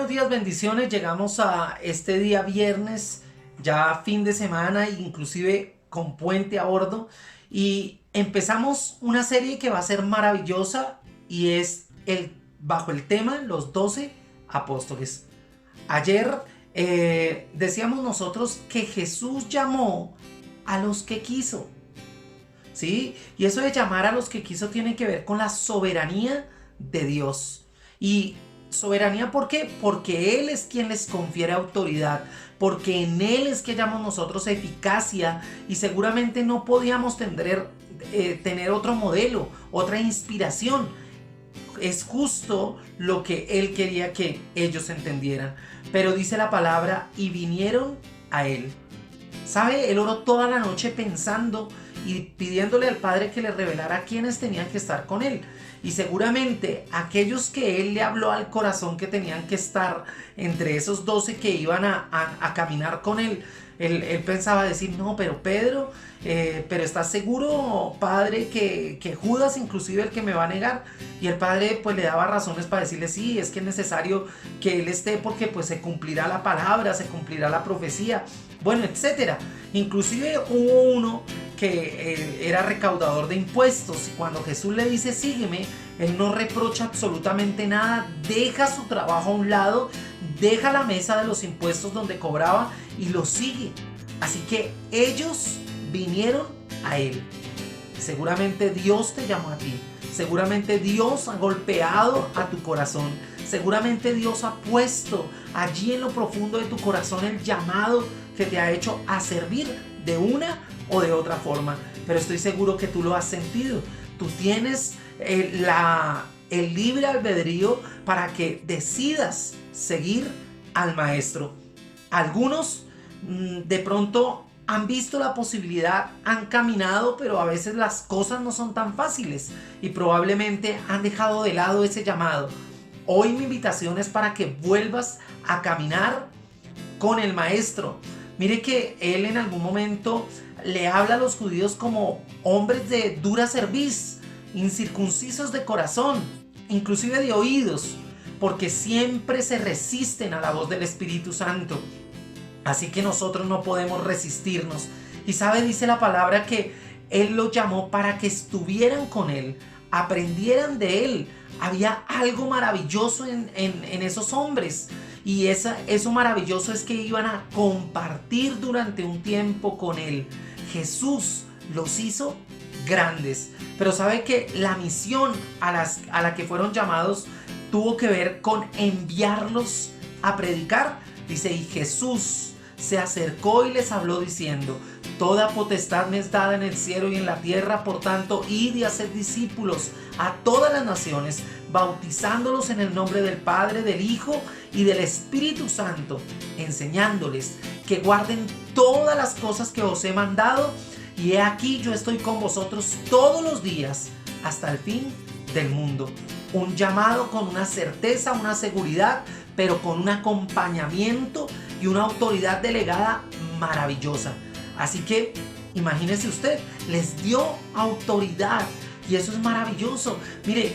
Buenos días, bendiciones. Llegamos a este día viernes, ya fin de semana, inclusive con puente a bordo. Y empezamos una serie que va a ser maravillosa y es bajo el tema Los 12 Apóstoles. Ayer decíamos nosotros que Jesús llamó a los que quiso. ¿Sí? Y eso de llamar a los que quiso tiene que ver con la soberanía de Dios. Y soberanía, ¿por qué? Porque Él es quien les confiere autoridad, porque en Él es que hallamos nosotros eficacia y seguramente no podíamos tener otro modelo, otra inspiración. Es justo lo que Él quería que ellos entendieran. Pero dice la palabra, y vinieron a Él. ¿Sabe? Él oró toda la noche pensando y pidiéndole al Padre que le revelara quiénes tenían que estar con Él. Y seguramente aquellos que Él le habló al corazón que tenían que estar entre esos 12 que iban a caminar con Él, él pensaba decir, no, pero Pedro, pero ¿estás seguro, Padre, que Judas inclusive el que me va a negar? Y el Padre pues le daba razones para decirle, sí, es que es necesario que Él esté porque pues se cumplirá la palabra, se cumplirá la profecía, bueno, etcétera. Inclusive hubo uno que era recaudador de impuestos y cuando Jesús le dice sígueme, Él no reprocha absolutamente nada, deja su trabajo a un lado, deja la mesa de los impuestos donde cobraba y lo sigue. Así que ellos vinieron a Él. Seguramente Dios te llamó a ti, seguramente Dios ha golpeado a tu corazón, seguramente Dios ha puesto allí en lo profundo de tu corazón el llamado que te ha hecho a servir de una o de otra forma, pero estoy seguro que tú lo has sentido. Tú tienes el libre albedrío para que decidas seguir al maestro. Algunos de pronto han visto la posibilidad, han caminado, pero a veces las cosas no son tan fáciles y probablemente han dejado de lado ese llamado. Hoy mi invitación es para que vuelvas a caminar con el maestro. Mire que Él en algún momento le habla a los judíos como hombres de dura cerviz, incircuncisos de corazón, inclusive de oídos, porque siempre se resisten a la voz del Espíritu Santo. Así que nosotros no podemos resistirnos. Y sabe, dice la palabra que Él los llamó para que estuvieran con Él, aprendieran de Él. Había algo maravilloso en esos hombres. Y eso maravilloso es que iban a compartir durante un tiempo con Él. Jesús los hizo grandes. Pero sabe que la misión a la que fueron llamados tuvo que ver con enviarlos a predicar. Dice, y Jesús se acercó y les habló diciendo, toda potestad me es dada en el cielo y en la tierra, por tanto, id y haced discípulos a todas las naciones, bautizándolos en el nombre del Padre, del Hijo y del Espíritu Santo, enseñándoles que guarden todas las cosas que os he mandado, y he aquí yo estoy con vosotros todos los días hasta el fin del mundo. Un llamado con una certeza, una seguridad, pero con un acompañamiento y una autoridad delegada maravillosa. Así que imagínese usted, les dio autoridad y eso es maravilloso. Mire,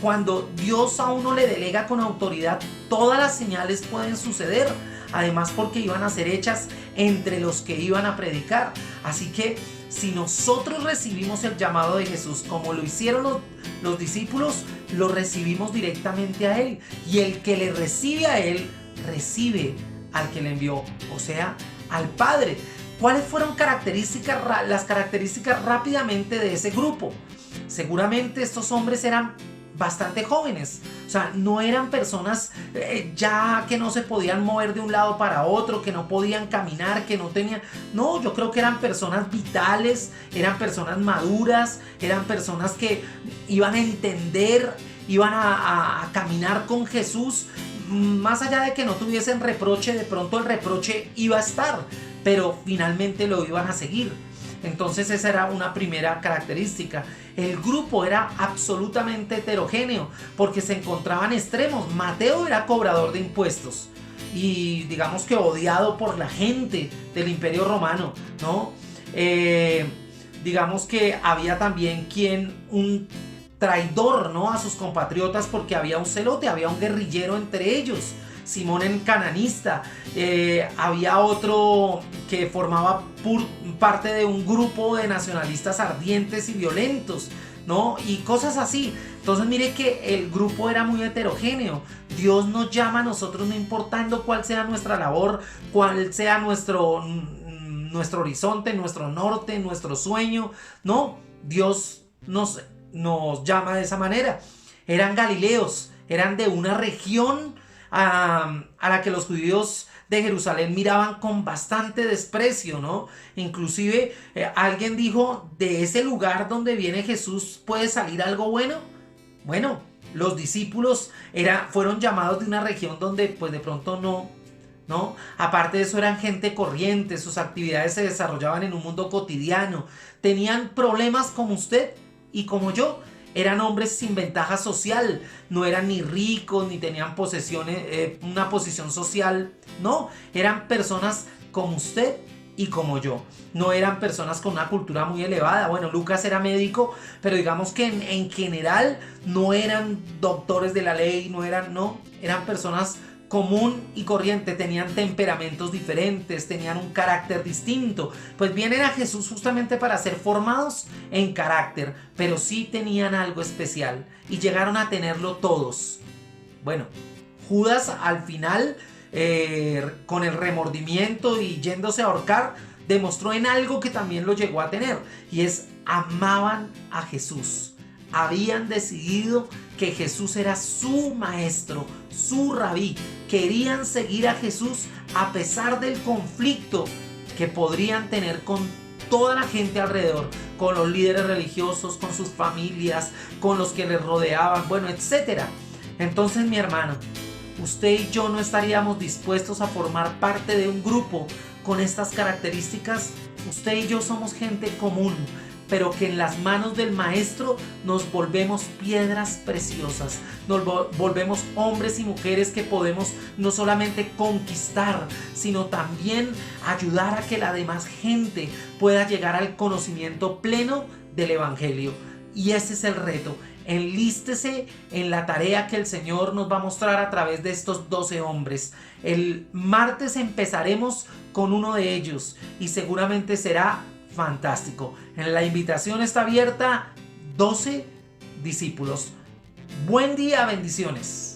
cuando Dios a uno le delega con autoridad, todas las señales pueden suceder. Además, porque iban a ser hechas entre los que iban a predicar. Así que si nosotros recibimos el llamado de Jesús como lo hicieron los discípulos, lo recibimos directamente a Él. Y el que le recibe a Él, recibe al que le envió, o sea, al Padre. ¿Cuáles fueron las características rápidamente de ese grupo? Seguramente estos hombres eran bastante jóvenes, o sea, no eran personas ya que no se podían mover de un lado para otro, que no podían caminar, que no tenían, no, yo creo que eran personas vitales, eran personas maduras, eran personas que iban a entender, iban a caminar con Jesús, más allá de que no tuviesen reproche, de pronto el reproche iba a estar, pero finalmente lo iban a seguir. Entonces esa era una primera característica. El grupo era absolutamente heterogéneo porque se encontraban extremos. Mateo era cobrador de impuestos y digamos que odiado por la gente del Imperio Romano, ¿no? Digamos que había también un traidor, ¿no?, a sus compatriotas porque había un celote, había un guerrillero entre ellos. Simón el cananista, había otro que formaba parte de un grupo de nacionalistas ardientes y violentos, ¿no? Y cosas así. Entonces mire que el grupo era muy heterogéneo. Dios nos llama a nosotros, no importando cuál sea nuestra labor, cuál sea nuestro horizonte, nuestro norte, nuestro sueño, ¿no? Dios nos llama de esa manera. Eran galileos, eran de una región a la que los judíos de Jerusalén miraban con bastante desprecio, ¿no? Inclusive alguien dijo, de ese lugar donde viene Jesús, ¿puede salir algo bueno? Bueno, los discípulos fueron llamados de una región donde pues de pronto no. Aparte de eso eran gente corriente, sus actividades se desarrollaban en un mundo cotidiano, tenían problemas como usted y como yo. Eran hombres sin ventaja social, no eran ni ricos ni tenían una posición social, no, eran personas como usted y como yo. No eran personas con una cultura muy elevada. Bueno, Lucas era médico, pero digamos que en general no eran doctores de la ley, eran personas común y corriente, tenían temperamentos diferentes, tenían un carácter distinto. Pues vienen a Jesús justamente para ser formados en carácter, pero sí tenían algo especial y llegaron a tenerlo todos. Bueno, Judas al final, con el remordimiento y yéndose a ahorcar, demostró en algo que también lo llegó a tener, y es amaban a Jesús. Habían decidido que Jesús era su maestro, su rabí. Querían seguir a Jesús a pesar del conflicto que podrían tener con toda la gente alrededor, con los líderes religiosos, con sus familias, con los que les rodeaban, bueno, etcétera. Entonces, mi hermano, usted y yo no estaríamos dispuestos a formar parte de un grupo con estas características. Usted y yo somos gente común, pero que en las manos del maestro nos volvemos piedras preciosas, nos volvemos hombres y mujeres que podemos no solamente conquistar, sino también ayudar a que la demás gente pueda llegar al conocimiento pleno del evangelio. Y ese es el reto. Enlístese en la tarea que el Señor nos va a mostrar a través de estos 12 hombres. El martes empezaremos con uno de ellos y seguramente será fantástico. La invitación está abierta, 12 discípulos. Buen día, bendiciones.